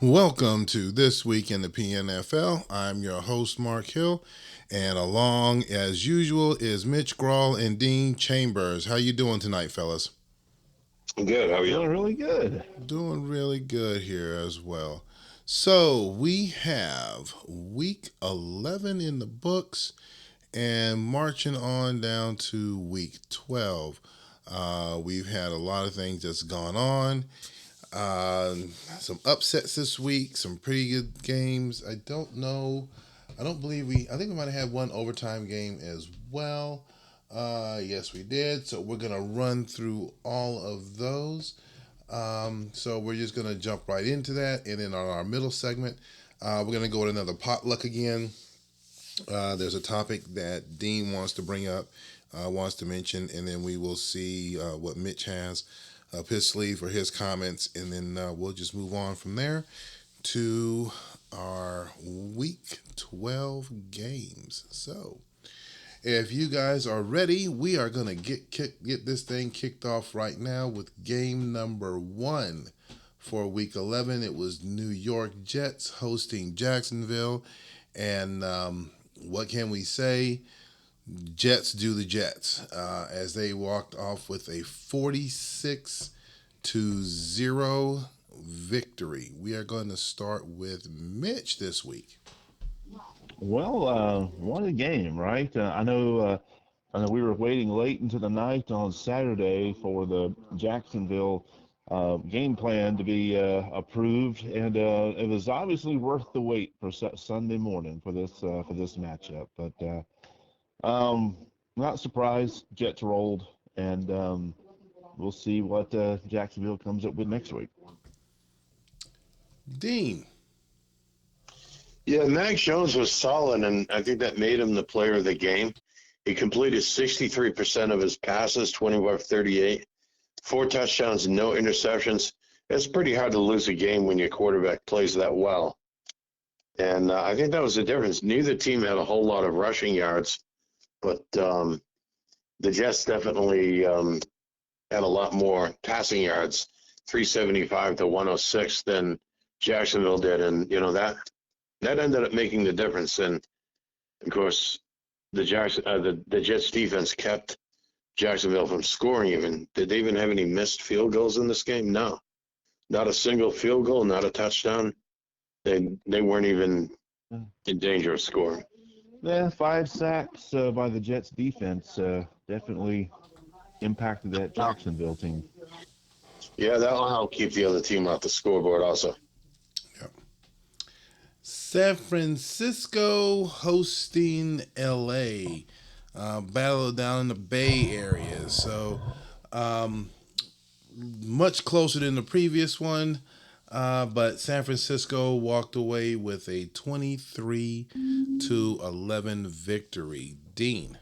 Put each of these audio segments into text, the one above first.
Welcome to This Week in the PNFL. I'm your host, Mark Hill, and along as usual is Mitch Grawl and Dean Chambers. How you doing tonight, fellas? Good. How are you? Doing really good. Doing really good here as well. So we have week 11 in the books and marching on down to week 12. We've had a lot of things that's gone on. Uh, some upsets this week, some pretty good games. I don't know. I don't believe we. I think we might have had one overtime game as well. Yes, we did. So we're gonna run through all of those. So we're just gonna jump right into that, and then on our middle segment, we're gonna go with another potluck again. There's a topic that Dean wants to bring up, wants to mention, and then we will see what Mitch has up his sleeve for his comments, and then we'll just move on from there to our week 12 games. So, if you guys are ready, we are gonna get this thing kicked off right now with game number one for week 11. It was New York Jets hosting Jacksonville, and what can we say? Jets do the Jets as they walked off with a 46-0 victory. We are going to start with Mitch this week. Well, what a game, right? I know we were waiting late into the night on Saturday for the Jacksonville game plan to be approved, and it was obviously worth the wait for Sunday morning for this matchup. But not surprised, Jets rolled, and we'll see what Jacksonville comes up with next week. Dean. Yeah, Max Jones was solid, and I think that made him the player of the game. He completed 63% of his passes, 21 of 38, four touchdowns, and no interceptions. It's pretty hard to lose a game when your quarterback plays that well. And I think that was the difference. Neither team had a whole lot of rushing yards, but the Jets definitely had a lot more passing yards, 375 to 106 than Jacksonville did. And, that ended up making the difference. And, of course, the Jets defense kept Jacksonville from scoring even. Did they even have any missed field goals in this game? No. Not a single field goal, not a touchdown. They weren't even in danger of scoring. Yeah, 5 sacks by the Jets defense definitely impacted that Jacksonville team. Yeah, that'll help keep the other team off the scoreboard also. Yep. San Francisco hosting LA. Battle down in the Bay Area. So, much closer than the previous one. But San Francisco walked away with a 23-11 victory. Dean.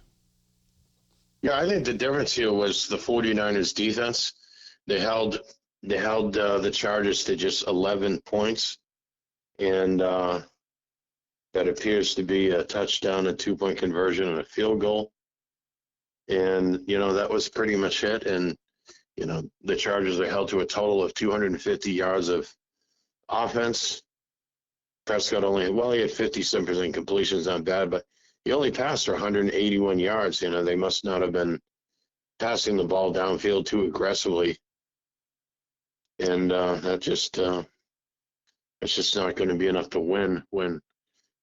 Yeah, I think the difference here was the 49ers defense. They held the Chargers to just 11 points, and that appears to be a touchdown, a 2-point conversion, and a field goal. And that was pretty much it. And the Chargers are held to a total of 250 yards of offense. Prescott he had 57% completions, not bad, but he only passed for 181 yards. They must not have been passing the ball downfield too aggressively, and it's just not going to be enough to win when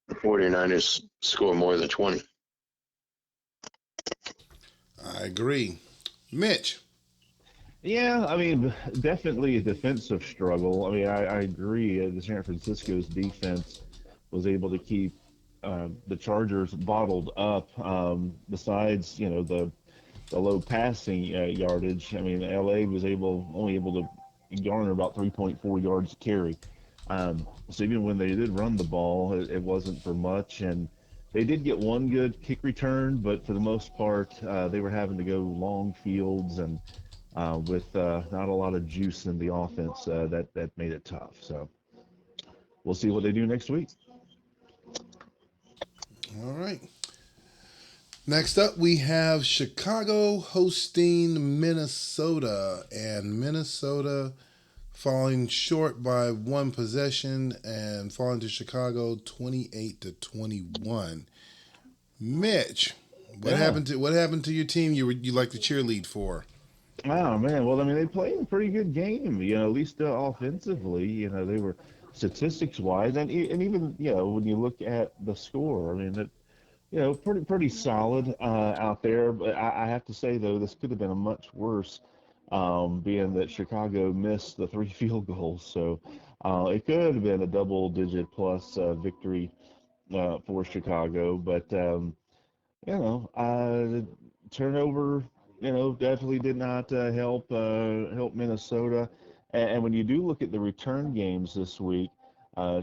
the 49ers score more than 20. I agree. Mitch. Yeah, I mean, definitely a defensive struggle. I mean, I agree. The San Francisco's defense was able to keep the Chargers bottled up. Besides, the low passing yardage. I mean, LA was only able to garner about 3.4 yards a carry. So even when they did run the ball, it wasn't for much. And they did get one good kick return, but for the most part, they were having to go long fields and with not a lot of juice in the offense. That made it tough. So we'll see what they do next week. All right. Next up, we have Chicago hosting Minnesota, and Minnesota falling short by one possession and falling to Chicago 28-21. Mitch, Yeah. what happened to your team you like to cheerlead for? Oh man. Well, I mean, they played a pretty good game. At least offensively. They were statistics wise, and even when you look at the score, I mean, pretty solid out there. But I have to say though, this could have been a much worse, being that Chicago missed the three field goals. So it could have been a double-digit plus victory for Chicago. But the turnover, definitely did not help Minnesota. And when you do look at the return games this week,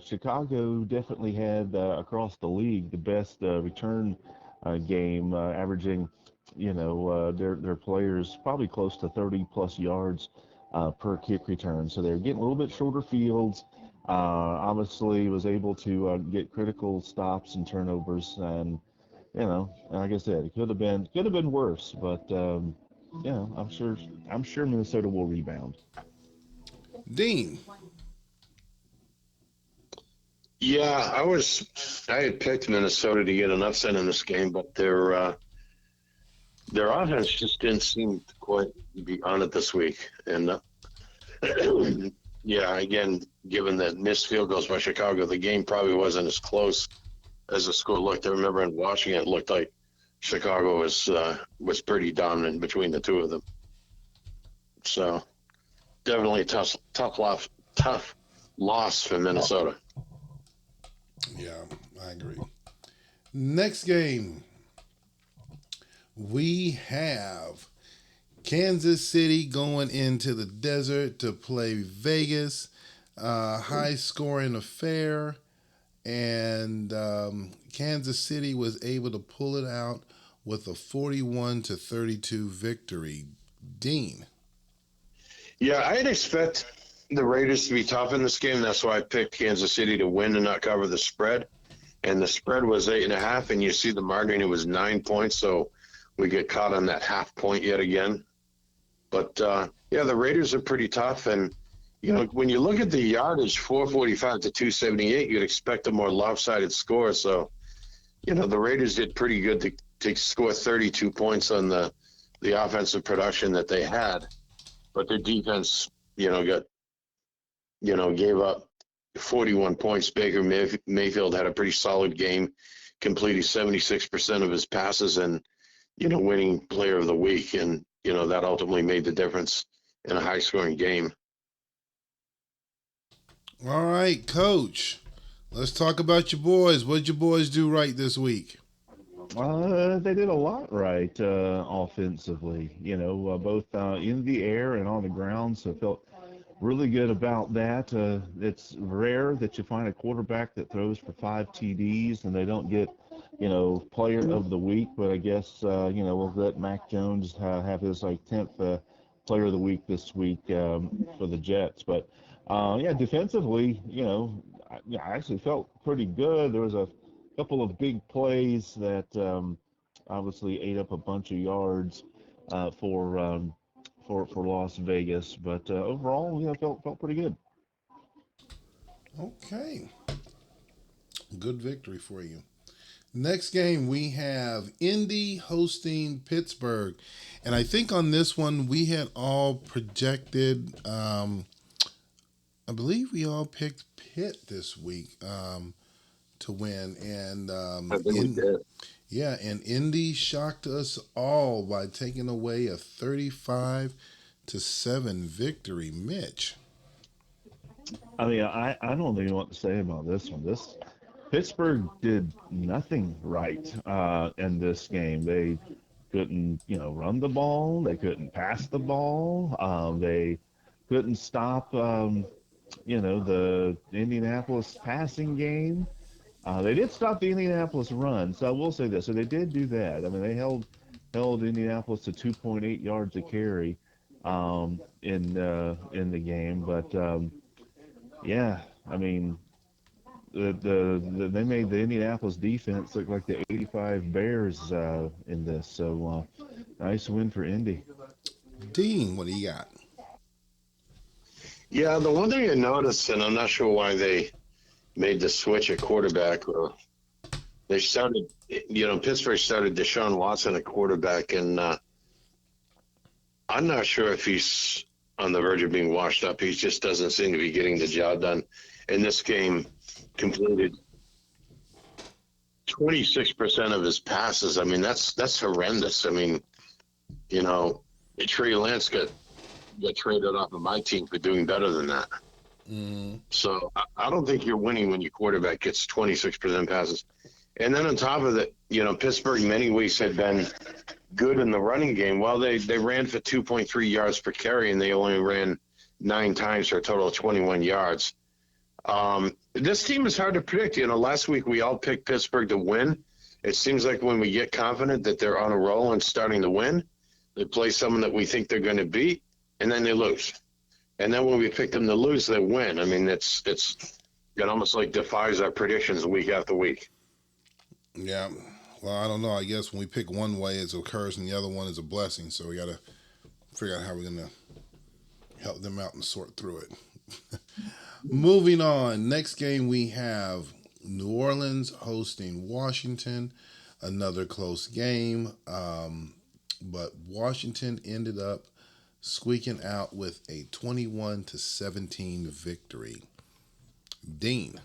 Chicago definitely had across the league the best return game, averaging, their players probably close to 30 plus yards per kick return. So they're getting a little bit shorter fields. Obviously, was able to get critical stops and turnovers, and like I said, it could have been worse, but I'm sure Minnesota will rebound. Dean. Yeah, I had picked Minnesota to get an upset in this game, but their offense just didn't seem to quite be on it this week. And yeah, again, given that missed field goals by Chicago, the game probably wasn't as close as the score looked. I remember in watching it, it looked like Chicago was pretty dominant between the two of them. So definitely a tough loss for Minnesota. Yeah, I agree. Next game, we have Kansas City going into the desert to play Vegas. High scoring affair, and Kansas City was able to pull it out with a 41-32 victory. Dean. Yeah, I'd expect the Raiders to be tough in this game. That's why I picked Kansas City to win and not cover the spread. And the spread was 8.5, and you see the margin, it was 9 points. So we get caught on that half point yet again. But yeah, the Raiders are pretty tough. And, when you look at the yardage, 445 to 278, you'd expect a more lopsided score. So, the Raiders did pretty good to score 32 points on the offensive production that they had. But their defense, gave up 41 points. Baker Mayfield had a pretty solid game, completed 76% of his passes, and winning player of the week, and that ultimately made the difference in a high-scoring game. All right, coach. Let's talk about your boys. What did your boys do right this week? They did a lot right offensively. Both in the air and on the ground. So felt really good about that. It's rare that you find a quarterback that throws for five TDs and they don't get, player of the week. But I guess, we'll let Mac Jones have his like 10th player of the week this week for the Jets. But yeah, defensively, I actually felt pretty good. There was a couple of big plays that obviously ate up a bunch of yards for Las Vegas, but overall, felt pretty good. Okay, good victory for you. Next game, we have Indy hosting Pittsburgh. And I think on this one, we had all projected, I believe we all picked Pitt this week to win. And I think we did. yeah, and Indy shocked us all by taking away a 35-7 victory. Mitch. I mean, I don't even know what to say about this one. This Pittsburgh did nothing right in this game. They couldn't, run the ball. They couldn't pass the ball. They couldn't stop, the Indianapolis passing game. They did stop the Indianapolis run, so I will say this. So they did do that. I mean, they held Indianapolis to 2.8 yards a carry in the game, but yeah, I mean, they made the Indianapolis defense look like the '85 Bears in this. So nice win for Indy. Dean, what do you got? Yeah, the one thing I noticed, and I'm not sure why they made the switch at quarterback, or they started, Pittsburgh started Deshaun Watson at quarterback, and I'm not sure if he's on the verge of being washed up. He just doesn't seem to be getting the job done. In this game, completed 26% of his passes. I mean, that's horrendous. I mean, you know, Trey Lance got traded off of my team for doing better than that. Mm-hmm. So I don't think you're winning when your quarterback gets 26% passes. And then on top of that, Pittsburgh many weeks had been good in the running game. Well, they ran for 2.3 yards per carry, and they only ran 9 times for a total of 21 yards. This team is hard to predict. Last week we all picked Pittsburgh to win. It seems like when we get confident that they're on a roll and starting to win, they play someone that we think they're going to beat, and then they lose. And then when we pick them to lose, they win. I mean, it almost like defies our predictions week after week. Yeah. Well, I don't know. I guess when we pick one way, it's a curse, and the other one is a blessing. So we got to figure out how we're going to help them out and sort through it. Moving on. Next game we have New Orleans hosting Washington. Another close game. But Washington ended up squeaking out with a 21-17 victory. Dean.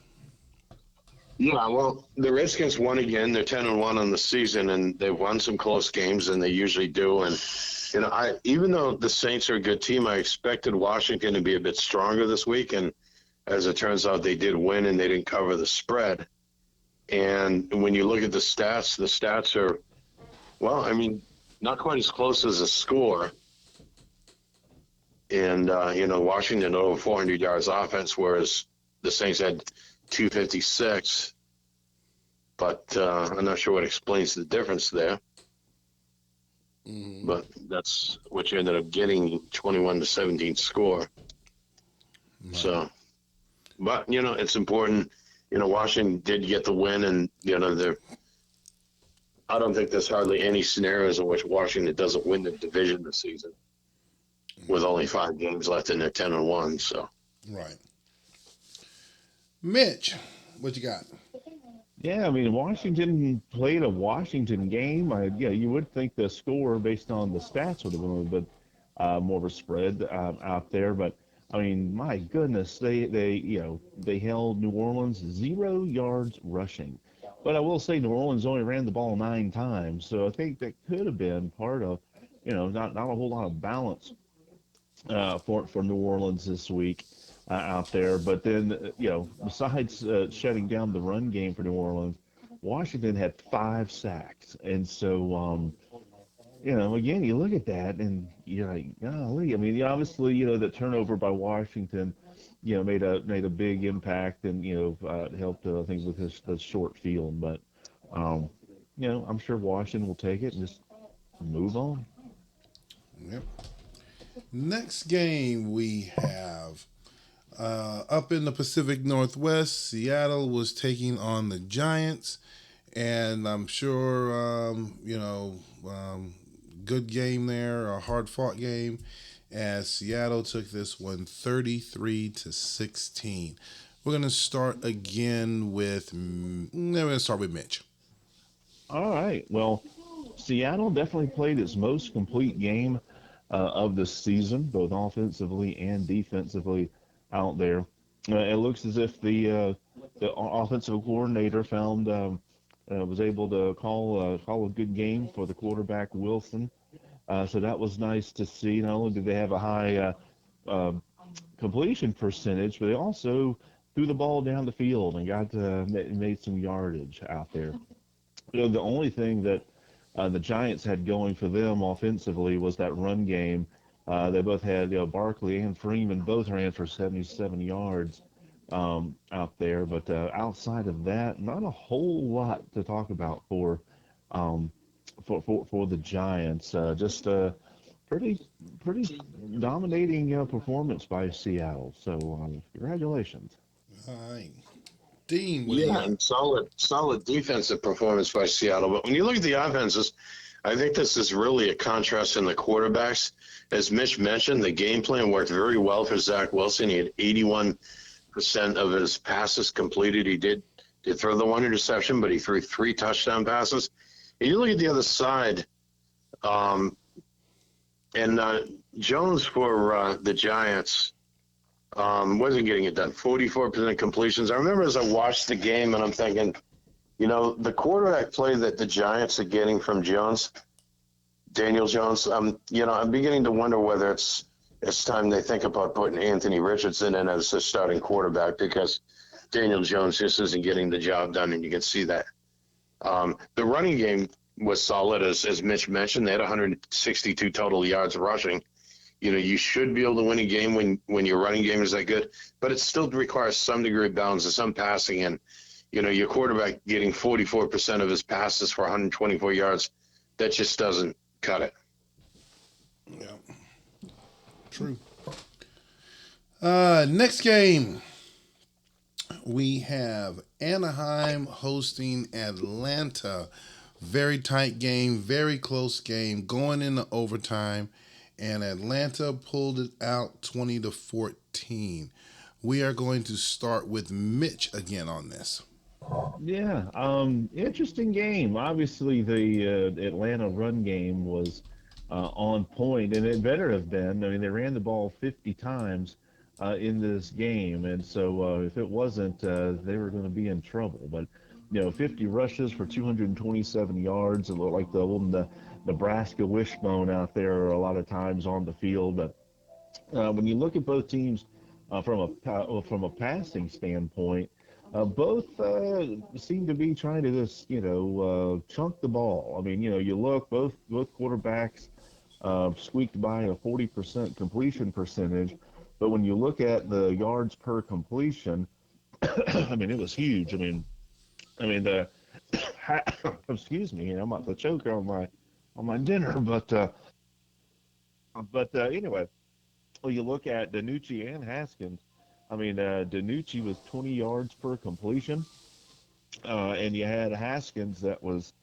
Yeah, well, the Redskins won again. They're 10-1 on the season, and they've won some close games, and they usually do. And I even though the Saints are a good team, I expected Washington to be a bit stronger this week, and as it turns out, they did win, and they didn't cover the spread. And when you look at the stats are, well, I mean, not quite as close as a score. And Washington had over 400 yards offense, whereas the Saints had 256. But I'm not sure what explains the difference there. Mm-hmm. But that's what you ended up getting, 21-17 score. Right. So, but it's important. Washington did get the win, and I don't think there's hardly any scenarios in which Washington doesn't win the division this season, with only 5 games left, and they're 10-1. So, Right. Mitch, what you got? Yeah, I mean, Washington played a Washington game. Yeah, you would think the score based on the stats would have been a little bit more of a spread out there, but I mean, my goodness, they held New Orleans 0 yards rushing. But I will say New Orleans only ran the ball 9 times, so I think that could have been part of, not a whole lot of balance for New Orleans this week out there. But then, besides shutting down the run game for New Orleans, Washington had 5 sacks, and so again, you look at that and you're like, golly. I mean, obviously, the turnover by Washington, made a big impact and helped I think with the short field, but um, I'm sure Washington will take it and just move on. Yep. Next game we have up in the Pacific Northwest. Seattle was taking on the Giants, and I'm sure good game there, a hard fought game, as Seattle took this one 33-16. We're gonna start again with. We're gonna start with Mitch. All right. Well, Seattle definitely played its most complete game of the season, both offensively and defensively out there. It looks as if the offensive coordinator found was able to call a good game for the quarterback Wilson. So that was nice to see. Not only did they have a high uh, completion percentage, but they also threw the ball down the field and made some yardage out there. The only thing that the Giants had going for them offensively was that run game. They both had Barkley and Freeman both ran for 77 yards out there, but outside of that, not a whole lot to talk about um, for the Giants. Just a pretty dominating performance by Seattle. So congratulations. All right, Dean, what do you yeah, got? and solid defensive performance by Seattle. But when you look at the offenses, I think this is really a contrast in the quarterbacks. As Mitch mentioned, the game plan worked very well for Zach Wilson. He had 81% of his passes completed. He did throw the one interception, but he threw 3 touchdown passes. And you look at the other side, um, and Jones for the Giants wasn't getting it done. 44% completions. I remember as I watched the game, and I'm thinking, the quarterback play that the Giants are getting from Jones, Daniel Jones, I'm beginning to wonder whether it's time they think about putting Anthony Richardson in as the starting quarterback, because Daniel Jones just isn't getting the job done, and you can see that. The running game was solid, as Mitch mentioned. They had 162 total yards rushing. You should be able to win a game when your running game is that good, but it still requires some degree of balance and some passing. And, your quarterback getting 44% of his passes for 124 yards, that just doesn't cut it. Yeah, true. Next game, we have Anaheim hosting Atlanta. Very tight game, very close game, going into overtime, and Atlanta pulled it out 20-14. We are going to start with Mitch again on this. Yeah, interesting game. Obviously, the Atlanta run game was on point, and it better have been. I mean, they ran the ball 50 times in this game, and so if it wasn't, they were going to be in trouble. But 50 rushes for 227 yards. It looked like the little Nebraska wishbone out there a lot of times on the field. But when you look at both teams from a passing standpoint, both seem to be trying to just chunk the ball. I mean, you look both quarterbacks squeaked by a 40% completion percentage, but when you look at the yards per completion, I mean, it was huge. I mean the excuse me, I'm about to choke on my dinner, but anyway. Well, you look at Danucci and Haskins. I mean, Danucci was 20 yards per completion, and you had Haskins that was,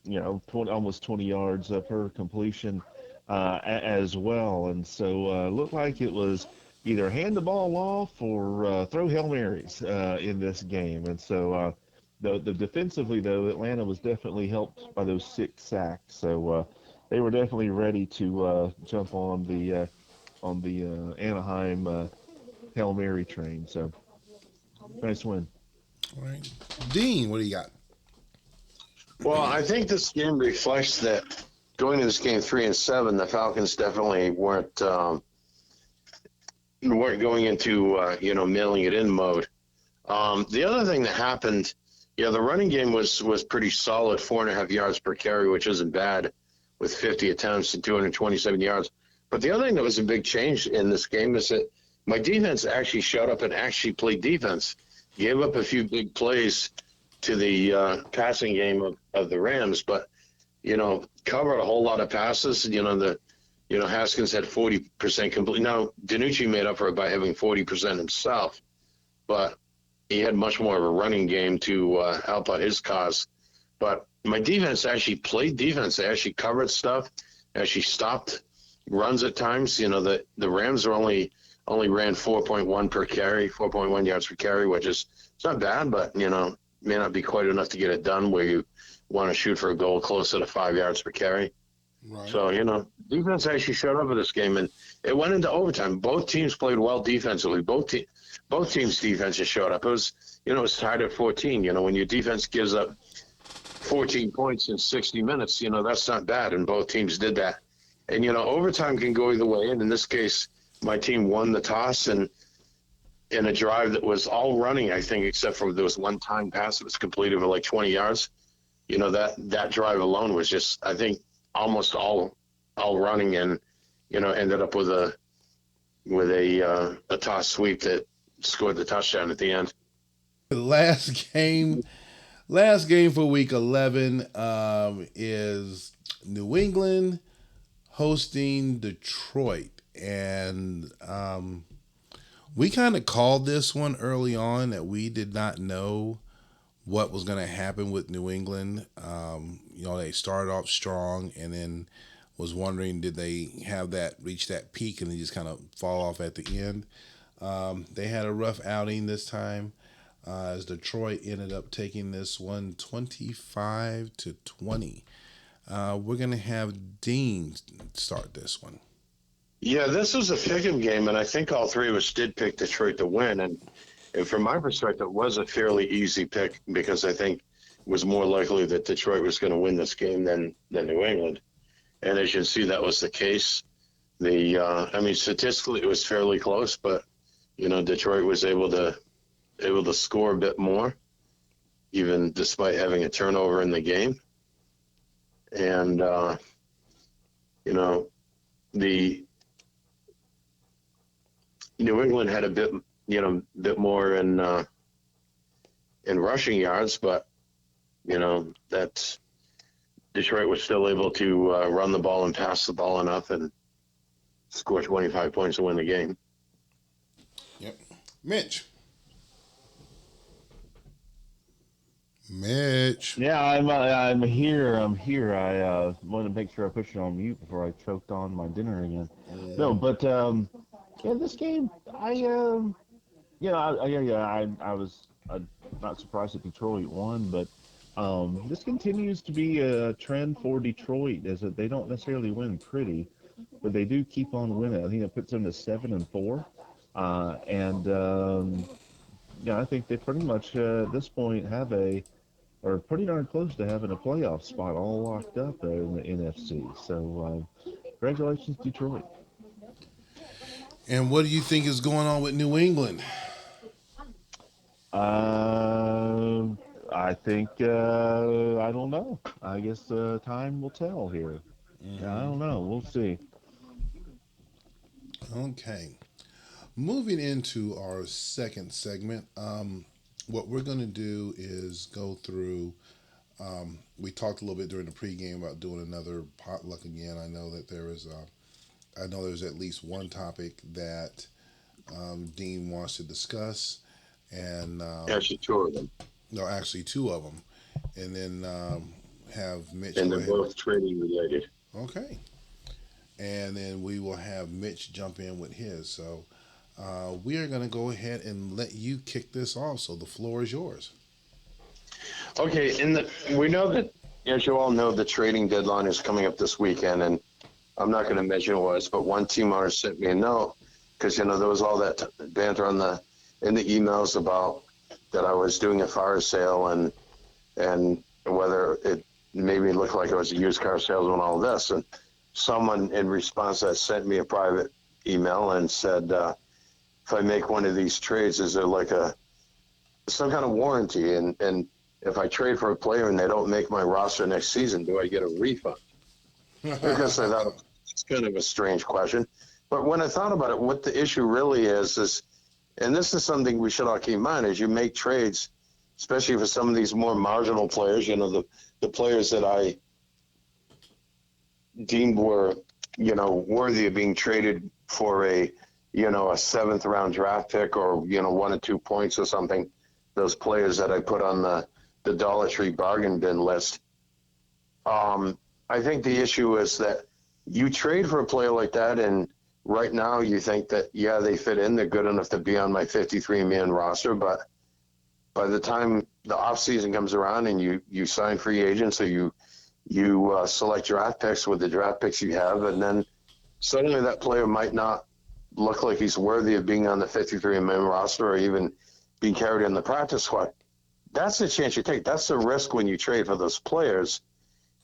20, almost 20 yards per completion as well. And so it looked like it was either hand the ball off or throw Hail Marys in this game. And so the defensively, though, Atlanta was definitely helped by those 6 sacks. So they were definitely ready to jump on the Anaheim Hail Mary train. So nice win. All right. Dean, what do you got? Well, I think this game reflects that going to this game 3-7, the Falcons definitely weren't going into mailing it in mode. The other thing that happened, the running game was pretty solid, 4.5 yards per carry, which isn't bad, with 50 attempts and 227 yards. But the other thing that was a big change in this game is that my defense actually showed up and actually played defense. Gave up a few big plays to the passing game of the Rams, but covered a whole lot of passes. Haskins had 40% complete. Now Danucci made up for it by having 40% himself, but he had much more of a running game to help out his cause. But my defense actually played defense. They actually covered stuff, actually stopped runs at times. The Rams are only ran 4.1 per carry, 4.1 yards per carry, which is it's not bad, but may not be quite enough to get it done where you want to shoot for a goal closer to 5 yards per carry. Right. So defense actually showed up in this game, and it went into overtime. Both teams played well defensively. Both teams' defenses showed up. It was it was tied at 14. When your defense gives up 14 points in 60 minutes, that's not bad, and both teams did that. And overtime can go either way, and in this case, my team won the toss, and in a drive that was all running, I think, except for there was one time pass that was completed for like 20 yards. That drive alone was just, I think, almost all running, and ended up with a toss sweep that scored the touchdown at the end. Last game, last game for week 11 is New England hosting Detroit, and we kind of called this one early on that we did not know what was going to happen with New England. They started off strong, and then was wondering, did they have that reach that peak and they just kind of fall off at the end. They had a rough outing this time, as Detroit ended up taking this one 25-20. We're going to have Dean start this one. Yeah, this was a pick'em game, and I think all three of us did pick Detroit to win. And from my perspective, it was a fairly easy pick because I think it was more likely that Detroit was going to win this game than New England. And as you can see, that was the case. Statistically, it was fairly close, but Detroit was able to score a bit more, even despite having a turnover in the game. And the New England had a bit more in rushing yards, but that's Detroit was still able to run the ball and pass the ball enough and score 25 points to win the game. Yep. Mitch. Mitch. Yeah, I'm here. I'm here. I wanted to make sure I pushed it on mute before I choked on my dinner again. No, but yeah, this game, I was not surprised that Detroit won, but this continues to be a trend for Detroit, is that they don't necessarily win pretty, but they do keep on winning. I think it puts them to 7-4, I think they pretty much at this point are pretty darn close to having a playoff spot all locked up there in the NFC. So, congratulations, Detroit. And what do you think is going on with New England? I think I don't know. I guess time will tell here. Yeah, I don't know. We'll see. Okay. Moving into our second segment, what we're going to do is go through. We talked a little bit during the pregame about doing another potluck again. I know that I know there's at least one topic that Dean wants to discuss, and Actually, two of them. no, actually two of them, and then have Mitch. And go they're ahead. both trading related. Okay, and then we will have Mitch jump in with his. So we are going to go ahead and let you kick this off. So the floor is yours. Okay, we know that, as you all know, the trading deadline is coming up this weekend, and I'm not going to mention who it was, but one team owner sent me a note because there was all that banter in the emails about that I was doing a fire sale and whether it made me look like I was a used car salesman, all this. And someone in response to that sent me a private email and said, if I make one of these trades, is there like some kind of warranty? And if I trade for a player and they don't make my roster next season, do I get a refund? Because I thought it's kind of a strange question. But when I thought about it, what the issue really is, and this is something we should all keep in mind, as you make trades, especially for some of these more marginal players, the players that I deemed were, worthy of being traded for a seventh round draft pick or, 1 or 2 points or something, those players that I put on the Dollar Tree bargain bin list. I think the issue is that you trade for a player like that, and right now you think that, yeah, they fit in, they're good enough to be on my 53-man roster, but by the time the offseason comes around and you sign free agents or you select draft picks with the draft picks you have, and then suddenly that player might not look like he's worthy of being on the 53-man roster or even being carried in the practice squad. That's the chance you take. That's the risk when you trade for those players,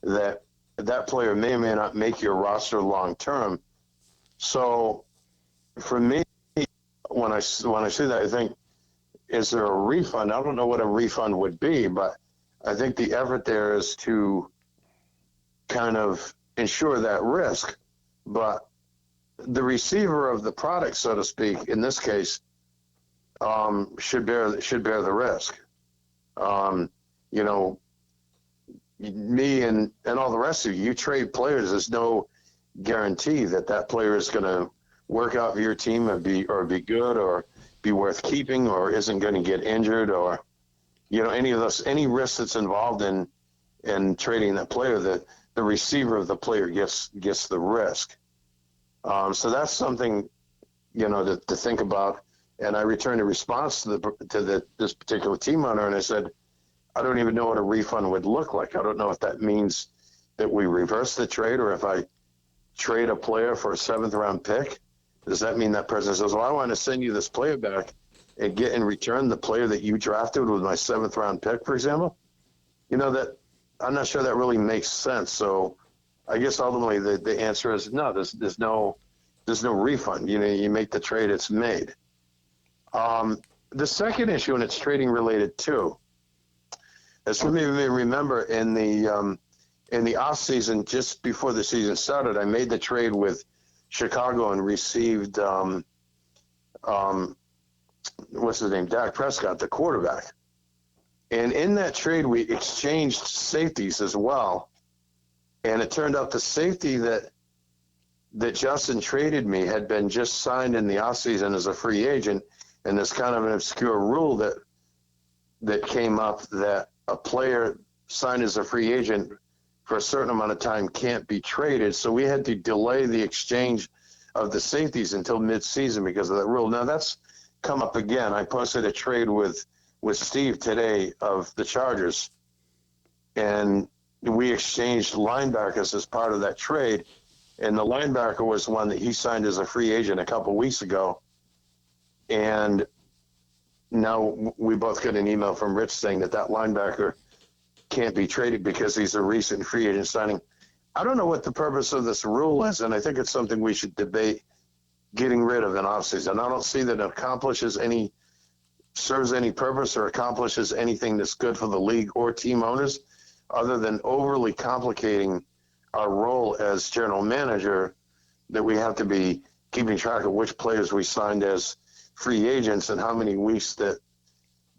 that player may or may not make your roster long term. So for me, when I see that, I think, is there a refund? I don't know what a refund would be, but I think the effort there is to kind of ensure that risk. But the receiver of the product, so to speak, in this case, should bear the risk. Me and all the rest of you trade players. There's no guarantee that player is going to work out for your team or be good or be worth keeping or isn't going to get injured or any risk that's involved in trading that player, the receiver of the player gets the risk. So that's something to think about. And I returned a response to this particular team owner, and I said, I don't even know what a refund would look like. I don't know if that means that we reverse the trade, or if I trade a player for a 7th-round pick. Does that mean that person says, well, I want to send you this player back and get in return the player that you drafted with my 7th-round pick, for example? That I'm not sure that really makes sense. So I guess ultimately the answer is no. There's no refund. You make the trade, it's made. The second issue, and it's trading related too, as some of you may remember, in the off season, just before the season started, I made the trade with Chicago and received what's his name, Dak Prescott, the quarterback. And in that trade, we exchanged safeties as well. And it turned out the safety that Justin traded me had been just signed in the offseason as a free agent. And there's kind of an obscure rule that came up that a player signed as a free agent for a certain amount of time can't be traded. So we had to delay the exchange of the safeties until mid-season because of that rule. Now that's come up again. I posted a trade with Steve today of the Chargers, and we exchanged linebackers as part of that trade. And the linebacker was one that he signed as a free agent a couple weeks ago. And now we both got an email from Rich saying that linebacker can't be traded because he's a recent free agent signing. I don't know what the purpose of this rule is, and I think it's something we should debate getting rid of in offseason. I don't see that it serves any purpose or accomplishes anything that's good for the league or team owners, other than overly complicating our role as general manager, that we have to be keeping track of which players we signed as free agents and how many weeks that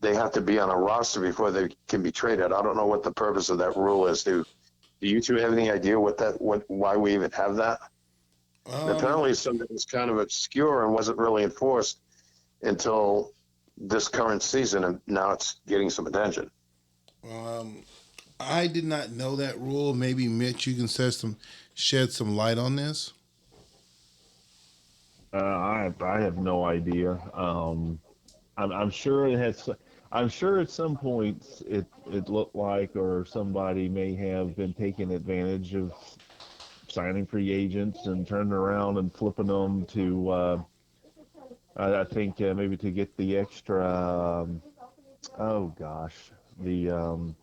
they have to be on a roster before they can be traded. I don't know what the purpose of that rule is. Do you two have any idea why we even have that? Apparently it's something that's kind of obscure and wasn't really enforced until this current season, and now it's getting some attention. I did not know that rule. Maybe Mitch, you can shed some light on this. I have no idea. I'm sure it has. I'm sure at some points it looked like, or somebody may have been taking advantage of signing free agents and turning around and flipping them to. I think maybe to get the extra. Oh gosh, the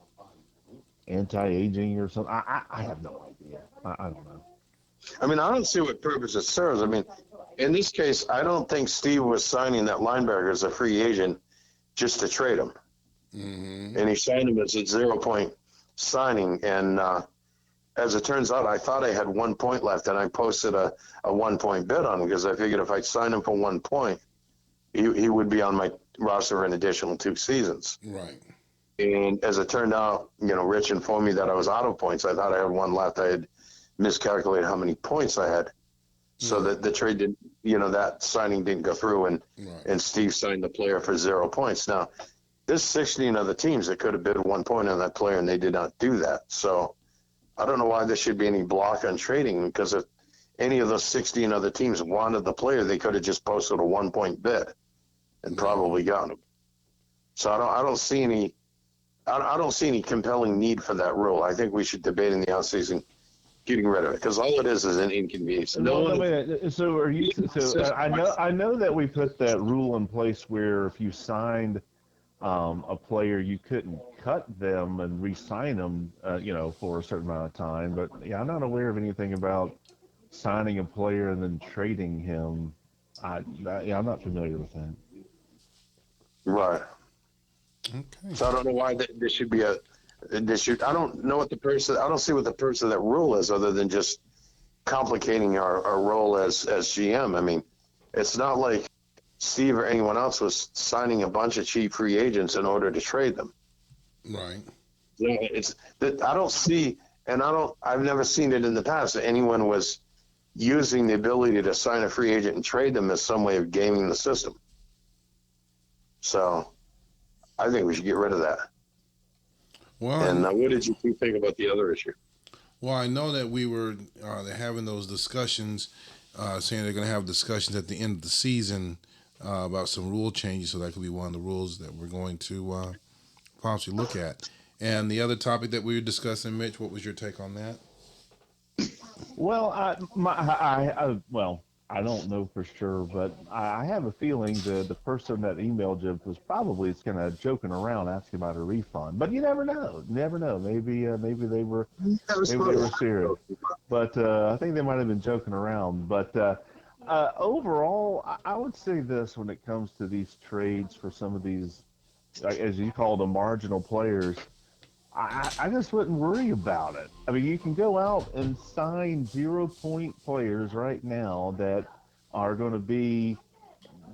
anti-aging or something. I have no idea. I don't know. I mean, I don't see what purpose it serves. I mean, in this case, I don't think Steve was signing that linebacker as a free agent just to trade him. Mm-hmm. And he signed him as a 0-point signing. And as it turns out, I thought I had 1 point left, and I posted a 1 point bid on him because I figured if I signed him for 1 point, he would be on my roster for an additional 2 seasons. Right. And as it turned out, Rich informed me that I was out of points. I thought I had 1 left. I had miscalculated how many points I had. So that the trade didn't, that signing didn't go through, and Steve signed the player for 0 points. Now, there's 16 other teams that could have bid 1 point on that player, and they did not do that. So I don't know why there should be any block on trading, because if any of those 16 other teams wanted the player, they could have just posted a 1 point bid and probably gotten him. So I don't see any compelling need for that rule. I think we should debate in the offseason getting rid of it, because all it is an inconvenience. No, wait. So are you? So I know that we put that rule in place where if you signed a player, you couldn't cut them and re-sign them, for a certain amount of time. But yeah, I'm not aware of anything about signing a player and then trading him. I'm not familiar with that. Right. Okay. So I don't know why there should be I don't know what I don't see what the purpose of that rule is, other than just complicating our role as GM. I mean, it's not like Steve or anyone else was signing a bunch of cheap free agents in order to trade them. Right. It's that I don't see, and I've never seen it in the past that anyone was using the ability to sign a free agent and trade them as some way of gaming the system. So I think we should get rid of that. Well, And what did you two think about the other issue? I know that we were they're having those discussions, saying they're going to have discussions at the end of the season about some rule changes. So that could be one of the rules that we're going to possibly look at. And the other topic that we were discussing, Mitch, what was your take on that? Well, well, I don't know for sure, but I have a feeling the person that emailed you was probably kind of joking around, asking about a refund. But you never know. Never know. That was Maybe they funny. were serious. But I think they might have been joking around. But overall, I would say this when it comes to these trades for some of these, as you call them, marginal players. I just wouldn't worry about it. I mean, you can go out and sign 0 point players right now that are going to be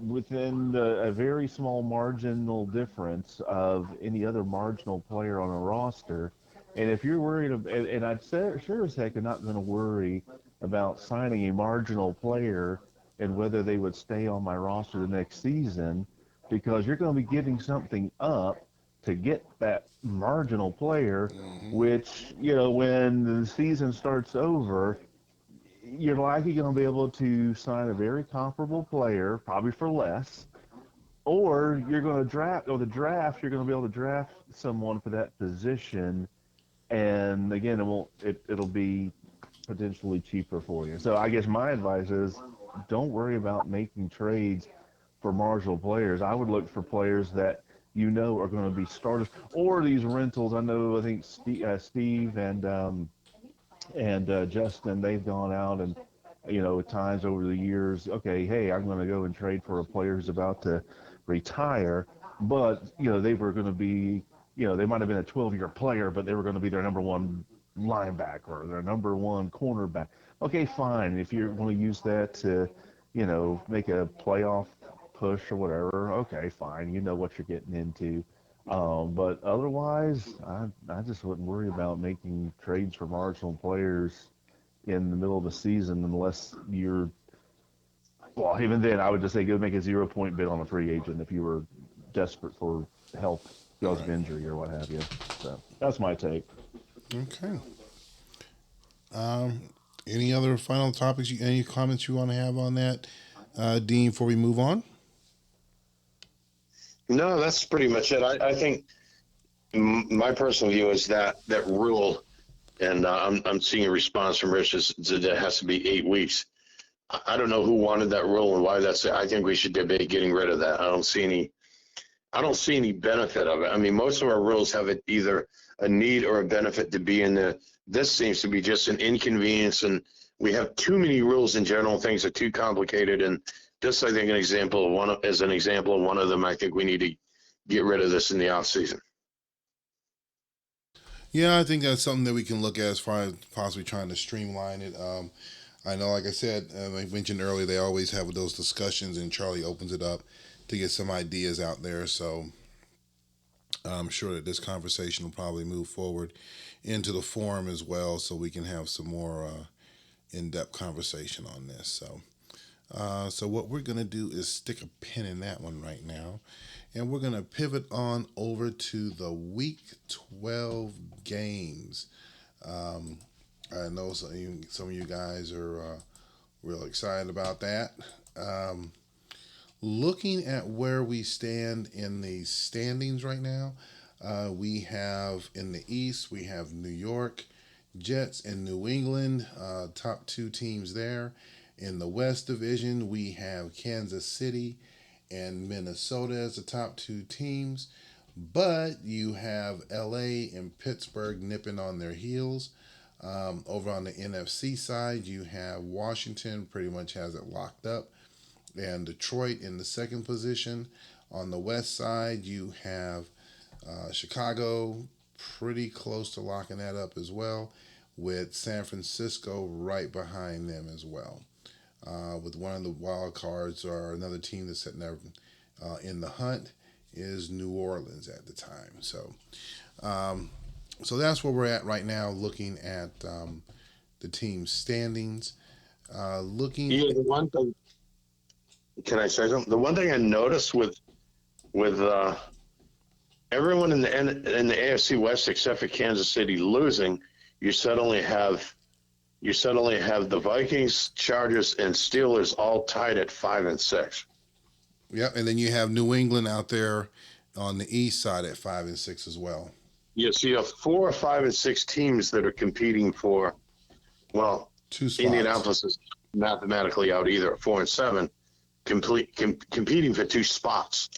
within a very small marginal difference of any other marginal player on a roster. And if you're worried, and I'd say, sure as heck, I'm not going to worry about signing a marginal player and whether they would stay on my roster the next season, because you're going to be giving something up to get that marginal player, Mm-hmm. which, when the season starts over, you're likely going to be able to sign a very comparable player, probably for less, or you're going to draft, or the draft, you're going to be able to draft someone for that position, and again, it'll be potentially cheaper for you. So I guess my advice is don't worry about making trades for marginal players. I would look for players that are going to be starters, or these rentals. I think Steve and Justin, they've gone out and, at times over the years, okay, hey, I'm going to go and trade for a player who's about to retire, but they were going to be, they might have been a 12-year player, but they were going to be their number one linebacker or their number one cornerback. Okay, fine. If you're going to use that to, make a playoff push or whatever, okay, fine. You know what you're getting into. But otherwise, I just wouldn't worry about making trades for marginal players in the middle of the season unless you're, well, even then, I would just say go make a 0 point bid on a free agent if you were desperate for help because of Right. injury or what have you. So that's my take. Okay. Um, any other final topics? Any comments you want to have on that, Dean? Before we move on. No, that's pretty much it. I think my personal view is that rule, and I'm seeing a response from Rich that it has to be 8 weeks. I don't know who wanted that rule and why that's it. I think we should debate getting rid of that. I don't see any benefit of it. I mean, most of our rules have either a need or a benefit to be in there. This seems to be just an inconvenience, and we have too many rules in general. Things are too complicated, and just I think an example of one of them. I think we need to get rid of this in the off season. Yeah, I think that's something that we can look at as far as possibly trying to streamline it. I know, like I said, I mentioned earlier, they always have those discussions, and Charlie opens it up to get some ideas out there. So I'm sure that this conversation will probably move forward into the forum as well, so we can have some more in-depth conversation on this. So what we're gonna do is stick a pin in that one right now, and we're gonna pivot on over to the Week 12 games. Um, I know some of you guys are real excited about that. Um, Looking at where we stand in the standings right now, we have in the East, we have New York Jets and New England, top two teams there. In the West Division, we have Kansas City and Minnesota as the top two teams. But you have LA and Pittsburgh nipping on their heels. Over on the NFC side, you have Washington pretty much has it locked up, and Detroit in the second position. On the west side, you have Chicago pretty close to locking that up as well, with San Francisco right behind them as well. With one of the wild cards or another team that's sitting there in the hunt is New Orleans at the time. Um, so that's where we're at right now, looking at the team standings. Looking, Yeah, the one thing. Can I say something? The one thing I noticed with everyone in the AFC West except for Kansas City losing, you suddenly have the Vikings, Chargers, and Steelers all tied at 5 and 6. Yep, and then you have New England out there on the east side at 5 and 6 as well. Yes, you have 4 or 5 and 6 teams that are competing for. Well, 2 spots. Indianapolis is mathematically out either at 4 and 7, competing for 2 spots.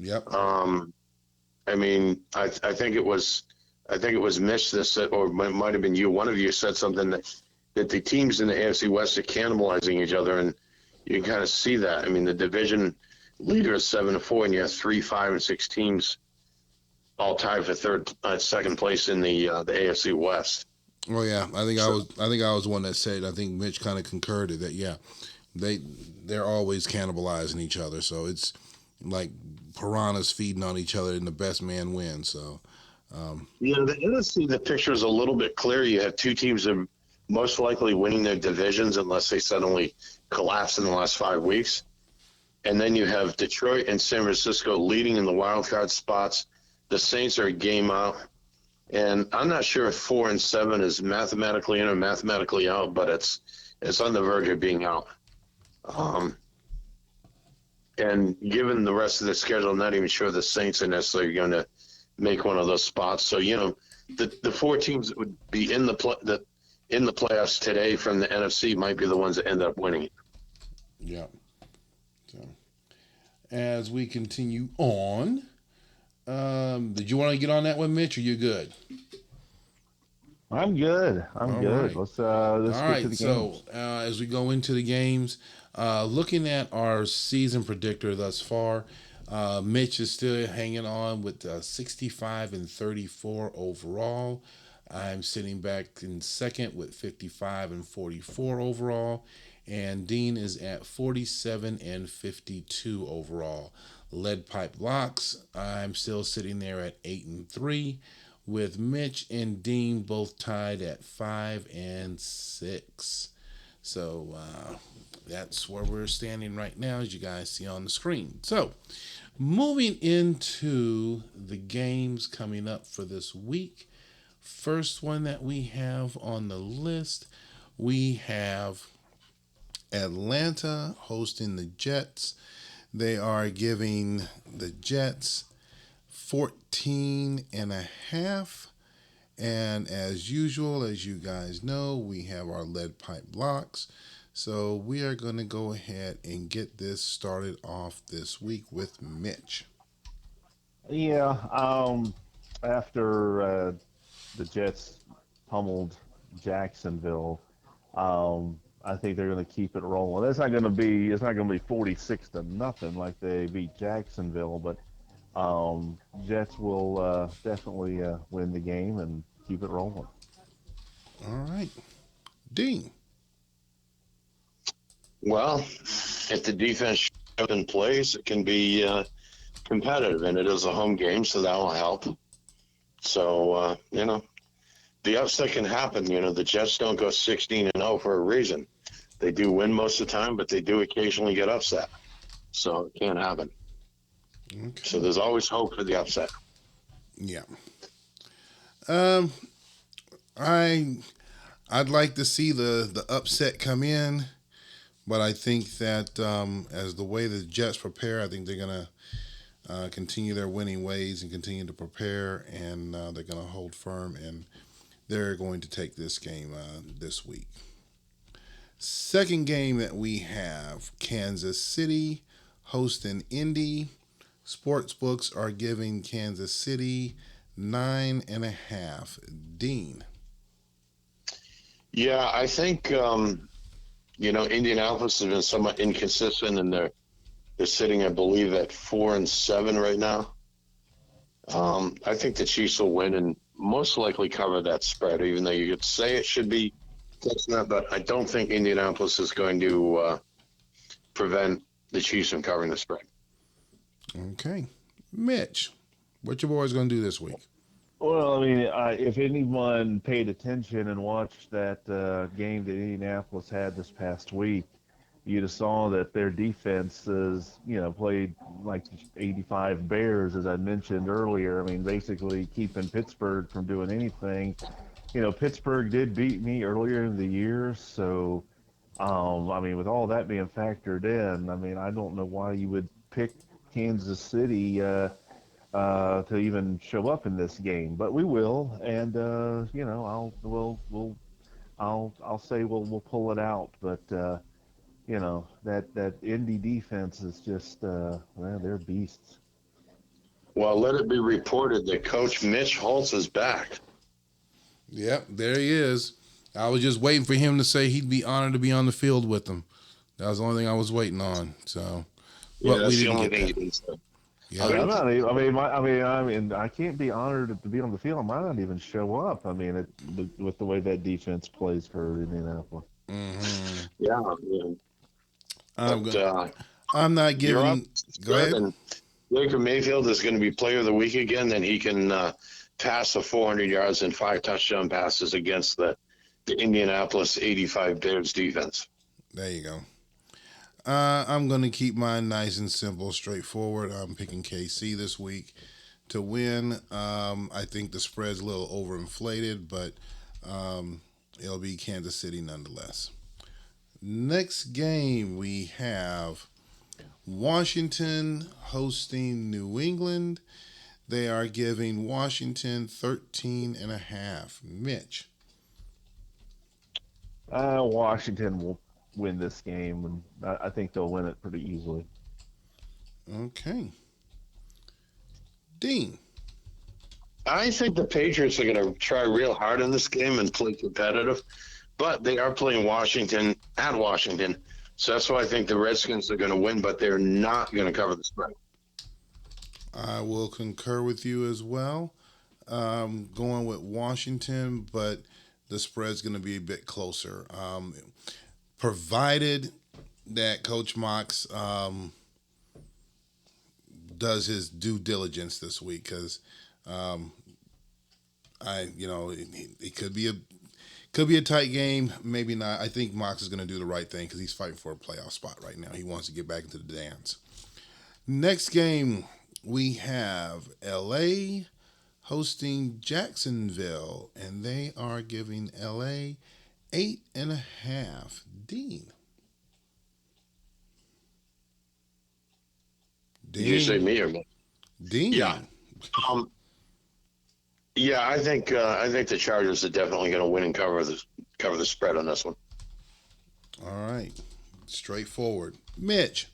Yep. I mean, I think it was Mitch that said, or it might have been you. One of you said something that the teams in the AFC West are cannibalizing each other, and you can kind of see that. I mean, the division leader is 7-4, and you have 3, 5, and 6 teams all tied for second place in the AFC West. Oh yeah, I think I was the one that said. I think Mitch kind of concurred that yeah, they're always cannibalizing each other. So it's like piranhas feeding on each other, and the best man wins. So Yeah, the NFC, the picture is a little bit clearer. You have two teams that are most likely winning their divisions unless they suddenly collapse in the last 5 weeks. And then you have Detroit and San Francisco leading in the wild card spots. The Saints are a game out. And I'm not sure if 4 and 7 is mathematically in or mathematically out, but it's on the verge of being out. Um, and given the rest of the schedule, I'm not even sure the Saints are necessarily going to make one of those spots. So the 4 teams that would be in the playoffs today from the NFC might be the ones that end up winning it. yeah. So as we continue on, did you want to get on that one, Mitch? Or you good? I'm good. I'm All good. right. Let's All get to right. the So games. as we go into the games, looking at our season predictor thus far, Mitch is still hanging on with 65 and 34 overall. I'm sitting back in second with 55 and 44 overall, and Dean is at 47 and 52 overall. Lead pipe locks, I'm still sitting there at 8 and 3, with Mitch and Dean both tied at 5 and 6. So that's where we're standing right now, as you guys see on the screen. So moving into the games coming up for this week. First one that we have on the list, we have Atlanta hosting the Jets. They are giving the Jets 14 and a half. And as usual, as you guys know, we have our lead pipe blocks. So we are going to go ahead and get this started off this week with Mitch. Yeah. After the Jets pummeled Jacksonville, I think they're going to keep it rolling. It's not going to be 46-0 like they beat Jacksonville, but Jets will definitely win the game and keep it rolling. All right. Dean. Well, if the defense shows up and plays, it can be competitive, and it is a home game, so that will help. So the upset can happen. The Jets don't go 16-0 for a reason. They do win most of the time, but they do occasionally get upset. So it can happen. So Okay. there's always hope for the upset. Yeah. Um, I I'd like to see the upset come in, but I think that as the way the Jets prepare, I think they're gonna continue their winning ways and continue to prepare, and they're gonna hold firm, and they're going to take this game this week. Second game that we have, Kansas City hosting Indy. Sports books are giving Kansas City 9.5. Dean. Yeah, I think Indianapolis has been somewhat inconsistent, and they're sitting, I believe, at 4 and 7 right now. I think the Chiefs will win and most likely cover that spread, even though you could say it should be close enough, but I don't think Indianapolis is going to prevent the Chiefs from covering the spread. Okay. Mitch, what your boys going to do this week? Well, I mean, if anyone paid attention and watched that game that Indianapolis had this past week, you'd have saw that their defense is, played like 85 Bears, as I mentioned earlier. I mean, basically keeping Pittsburgh from doing anything. Pittsburgh did beat me earlier in the year, so I mean, with all that being factored in, I mean, I don't know why you would pick Kansas City to even show up in this game, but we will, and I'll say we'll pull it out, but that Indy defense is just well, they're beasts. Well, let it be reported that Coach Mitch Holtz is back. Yep, there he is. I was just waiting for him to say he'd be honored to be on the field with them. That was the only thing I was waiting on. So, Yeah, but we that's the didn't only get thing that. he didn't say. I Yep. mean, I'm Good. not. I mean, I can't be honored to be on the field. I might not even show up. I mean, with the way that defense plays for Indianapolis. Hmm. Yeah, yeah. I'm But going. I'm not your giving. offense is Go good, ahead. and Baker Mayfield is going to be Player of the Week again. Then he can pass the 400 yards and 5 touchdown passes against the Indianapolis 85 Bears defense. There you go. I'm going to keep mine nice and simple, straightforward. I'm picking KC this week to win. I think the spread's a little overinflated, but um, it'll be Kansas City nonetheless. Next game we have Washington hosting New England. They are giving Washington 13 and a half. Mitch. Washington will win this game, and I think they'll win it pretty easily. Okay. Dean. I think the Patriots are going to try real hard in this game and play competitive, but they are playing Washington at Washington. So that's why I think the Redskins are going to win, but they're not going to cover the spread. I will concur with you as well. Going with Washington, but the spread's going to be a bit closer. Provided that Coach Mox does his due diligence this week, because it could be a tight game, maybe not. I think Mox is going to do the right thing because he's fighting for a playoff spot right now. He wants to get back into the dance. Next game, we have LA hosting Jacksonville, and they are giving LA 8.5. Dean. Did you say Dean. me or me? Yeah. Dean. Um, yeah, I think the Chargers are definitely going to win and cover the spread on this one. All right. Straightforward. Mitch.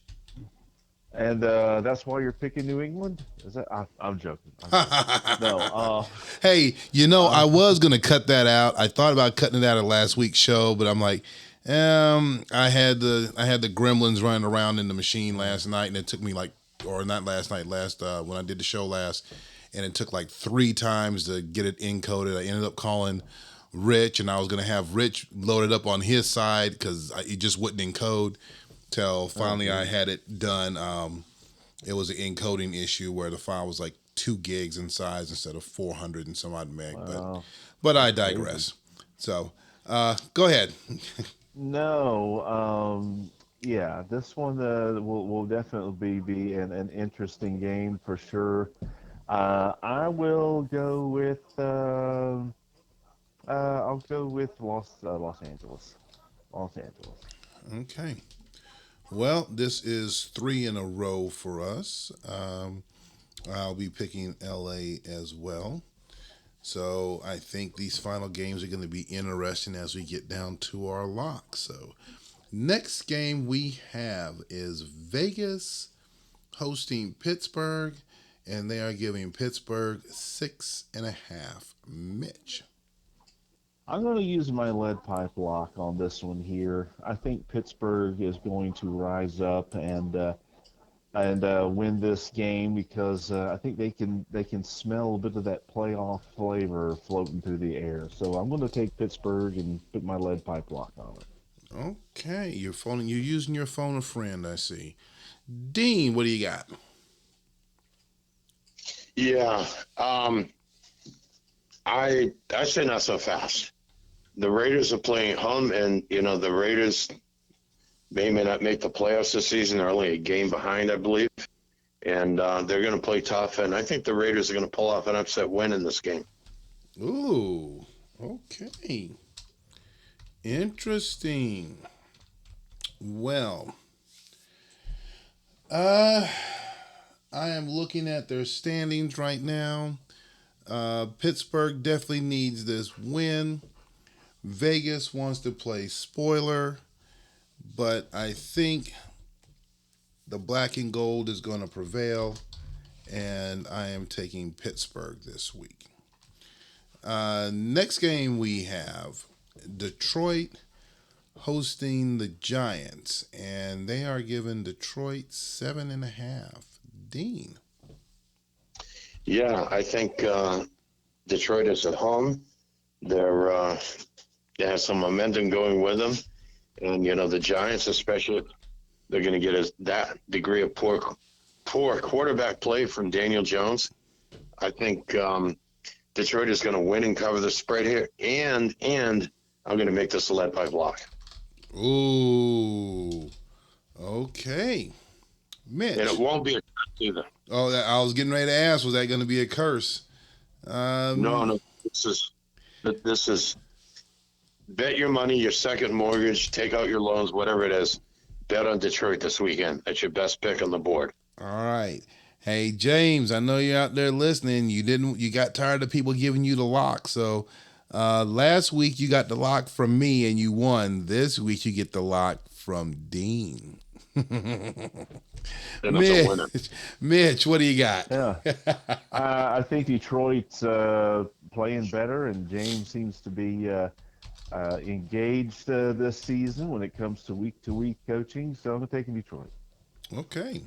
And that's why you're picking New England? Is that? I'm joking. I'm joking. No. Hey, Uh, I was gonna cut that out. I thought about cutting it out of last week's show, but I'm like, I had the gremlins running around in the machine last night, and it took me like, or not last night, last when I did the show last, and it took like 3 times to get it encoded. I ended up calling Rich, and I was gonna have Rich loaded up on his side because it just wouldn't encode. Till oh, finally I geez. had it done. It was an encoding issue where the file was like 2 gigs in size instead of 400 and some odd meg. Wow, But I that's crazy. digress. So go ahead. No. Yeah, this one will definitely be an interesting game for sure. I will go with. I'll go with Los Angeles. Los Angeles. Okay. Well, this is 3 in a row for us. I'll be picking LA as well. So I think these final games are going to be interesting as we get down to our locks. So next game we have is Vegas hosting Pittsburgh, and they are giving Pittsburgh 6.5. Mitch. I'm going to use my lead pipe lock on this one here. I think Pittsburgh is going to rise up and win this game because I think they can smell a bit of that playoff flavor floating through the air. So I'm going to take Pittsburgh and put my lead pipe lock on it. Okay, you're using your phone a friend, I see. Dean, what do you got? Yeah. I say not so fast. The Raiders are playing home, and the Raiders They may not make the playoffs this season. They're only a game behind, I believe. And they're going to play tough. And I think the Raiders are going to pull off an upset win in this game. Ooh, okay. Interesting. Well, uh, I am looking at their standings right now. Pittsburgh definitely needs this win. Vegas wants to play spoiler, but I think the black and gold is going to prevail, and I am taking Pittsburgh this week. Next game we have Detroit hosting the Giants, and they are giving Detroit 7.5. Dean. Yeah, I think Detroit is at home. They're they have some momentum going with them, and the Giants, especially, they're going to get that degree of poor quarterback play from Daniel Jones. I think Detroit is going to win and cover the spread here, and I'm going to make this a lead pipe lock. Ooh, okay, And it Mitch. won't be a curse either. Oh, I was getting ready to ask, was that going to be a curse? No, Um, no, this is bet your money, your second mortgage, take out your loans, whatever it is. Bet on Detroit this weekend. That's your best pick on the board. all right. Hey James, I know you're out there listening. You got tired of people giving you the lock. So last week you got the lock from me and you won. This week you get the lock from Dean. And it's a winner. Mitch, what do you got? Yeah, I think Detroit's playing better, and James seems to be engaged this season when it comes to week coaching. So I'm taking Detroit. Okay.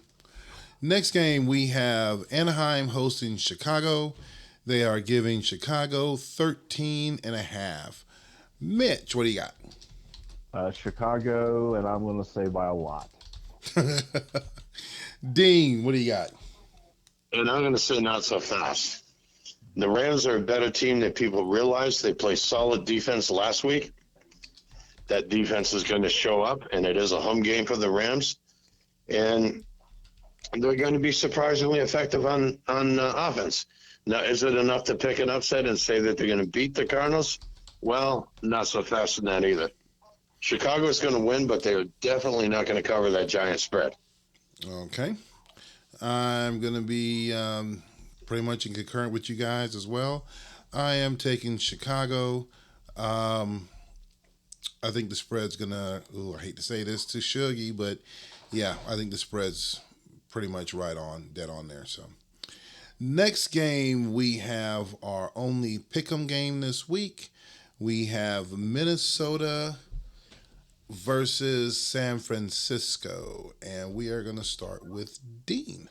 Next game we have Anaheim hosting Chicago. They are giving Chicago 13.5. Mitch, what do you got? Chicago, and I'm going to say by a lot. Dean, what do you got? And I'm going to say not so fast. The Rams are a better team than people realize. They played solid defense last week. That defense is going to show up, and it is a home game for the Rams. And they're going to be surprisingly effective on offense. Now, is it enough to pick an upset and say that they're going to beat the Cardinals? Well, not so fast in that either. Chicago is going to win, but they're definitely not going to cover that giant spread. Okay. I'm going to be pretty much in concurrent with you guys as well. I am taking Chicago. I think the spread's going to, I hate to say this to Shuggy, but yeah, I think the spread's pretty much right on, dead on there. So next game, we have our only pick'em game this week. We have Minnesota versus San Francisco, and we are going to start with Dean.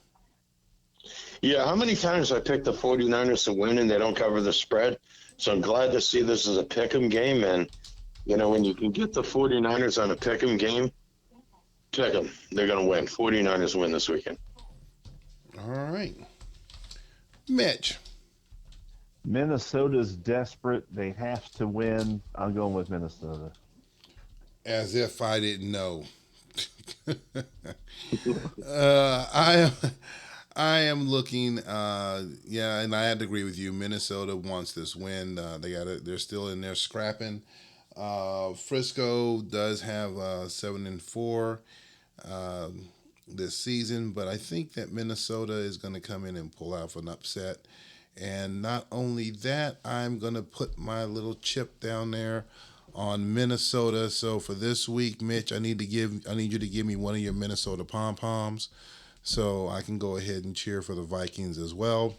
Yeah, how many times I picked the 49ers to win and they don't cover the spread? So I'm glad to see this is a pick 'em game. And, when you can get the 49ers on a pick 'em game, pick 'em. They're going to win. 49ers win this weekend. All right. Mitch. Minnesota's desperate. They have to win. I'm going with Minnesota. As if I didn't know. I am looking. Yeah, and I had to agree with you. Minnesota wants this win. They're still in there scrapping. Frisco does have 7-4 this season, but I think that Minnesota is going to come in and pull out an upset. And not only that, I'm going to put my little chip down there on Minnesota. So for this week, Mitch, I need you to give me one of your Minnesota pom poms, so I can go ahead and cheer for the Vikings as well.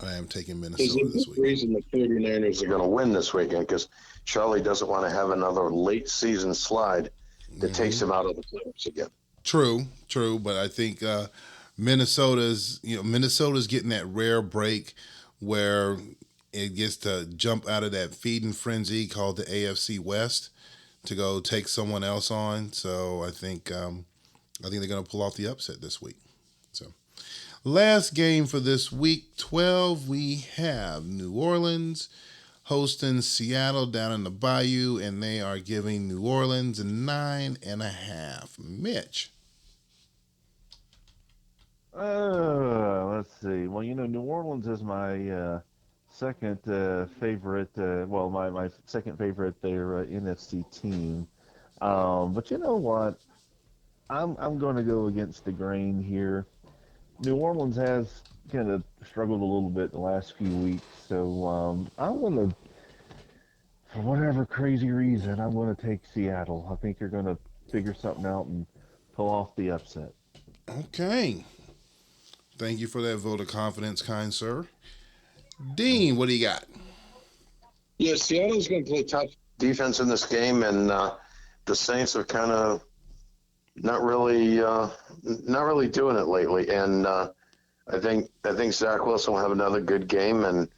I am taking Minnesota this week. The reason the 49ers are going to win this weekend because Charlie doesn't want to have another late season slide that takes him out of the playoffs again. True, but I think Minnesota's getting that rare break where it gets to jump out of that feeding frenzy called the AFC West to go take someone else on. So I think they're going to pull off the upset this week. So last game for this week 12, we have New Orleans hosting Seattle down in the Bayou, and they are giving New Orleans 9.5. Mitch. Let's see. Well, New Orleans is my second favorite. My second favorite their NFC team. But you know what? I'm going to go against the grain here. New Orleans has kind of struggled a little bit the last few weeks, so I'm going to, for whatever crazy reason, I'm going to take Seattle. I think they're going to figure something out and pull off the upset. Okay. Thank you for that vote of confidence, kind sir. Yeah. Dean, what do you got? Yeah, Seattle's going to play tough defense in this game, and the Saints are kind of not really doing it lately. And I think Zach Wilson will have another good game, and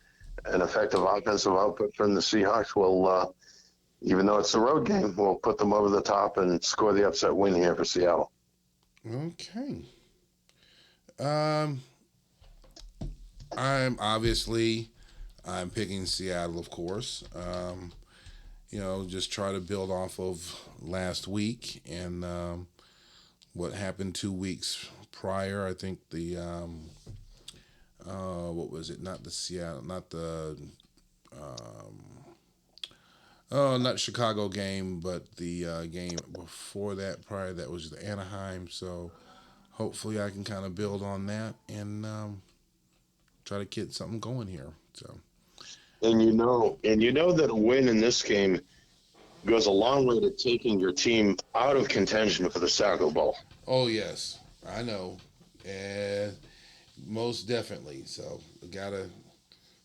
an effective offensive output from the Seahawks will, even though it's a road game, will put them over the top and score the upset win here for Seattle. Okay. Um, I'm picking Seattle, of course. Just try to build off of last week and what happened 2 weeks prior. I think what was it? Not the Seattle, not the not Chicago game, but the game before that, prior that was the Anaheim. So hopefully I can kind of build on that and try to get something going here. So And you know that a win in this game goes a long way to taking your team out of contention for the Saco Bowl. oh yes, I know, and most definitely. So we gotta,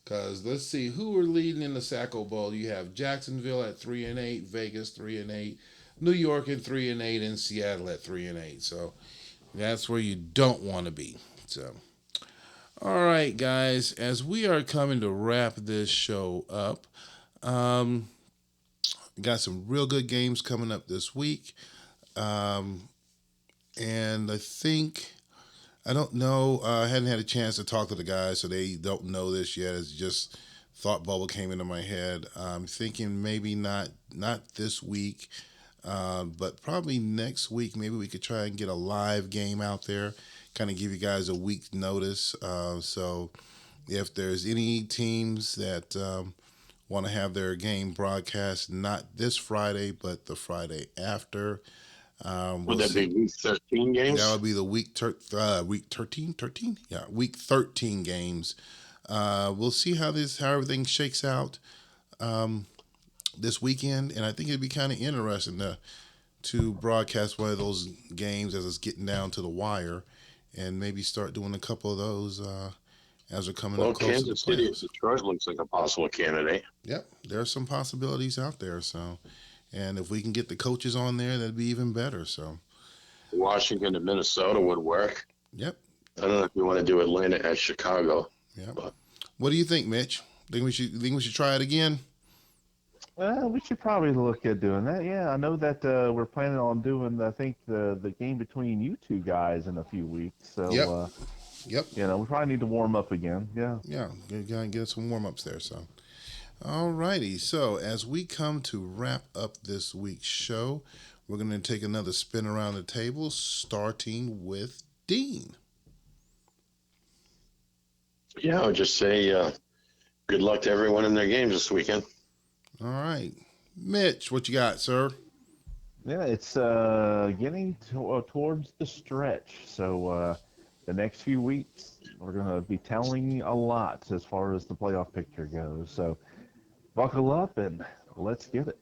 cause let's see who are leading in the Saco Bowl. You have Jacksonville at 3-8, Vegas 3-8, New York at 3-8, and Seattle at 3-8. So that's where you don't want to be. So all right, guys, as we are coming to wrap this show up, um, got some real good games coming up this week. Um, and I don't know, I hadn't had a chance to talk to the guys, so they don't know this yet. It's just thought bubble came into my head. I'm thinking maybe not this week, but probably next week. Maybe we could try and get a live game out there, kind of give you guys a week's notice. So if there's any teams that want to have their game broadcast not this Friday, but the Friday after, Would we'll that be see. week 13 That games? would be the week 13, 13? Yeah, week 13 games. We'll see how everything shakes out this weekend, and I think it'd be kind of interesting to broadcast one of those games as it's getting down to the wire, and maybe start doing a couple of those as we're coming up Well, close to the Kansas City and playoffs. Detroit looks like a possible candidate. Yep, there's some possibilities out there. So, and if we can get the coaches on there, that'd be even better. So, Washington and Minnesota would work. yep, I don't know if you want to do Atlanta at Chicago, yep. but What do you think, Mitch? Think we should try it again? Well, we should probably look at doing that. Yeah, I know that we're planning on doing, I think, the game between you two guys in a few weeks. So, Yep, yep, we probably need to warm up again. Yeah. yeah. Gotta get some warm ups there. So, alrighty. So, as we come to wrap up this week's show, we're gonna take another spin around the table, starting with Dean. yeah, I would just say good luck to everyone in their games this weekend. All right, Mitch, what you got, sir? Yeah, it's getting towards the stretch. So the next few weeks, we're going to be telling a lot as far as the playoff picture goes. So buckle up and let's get it.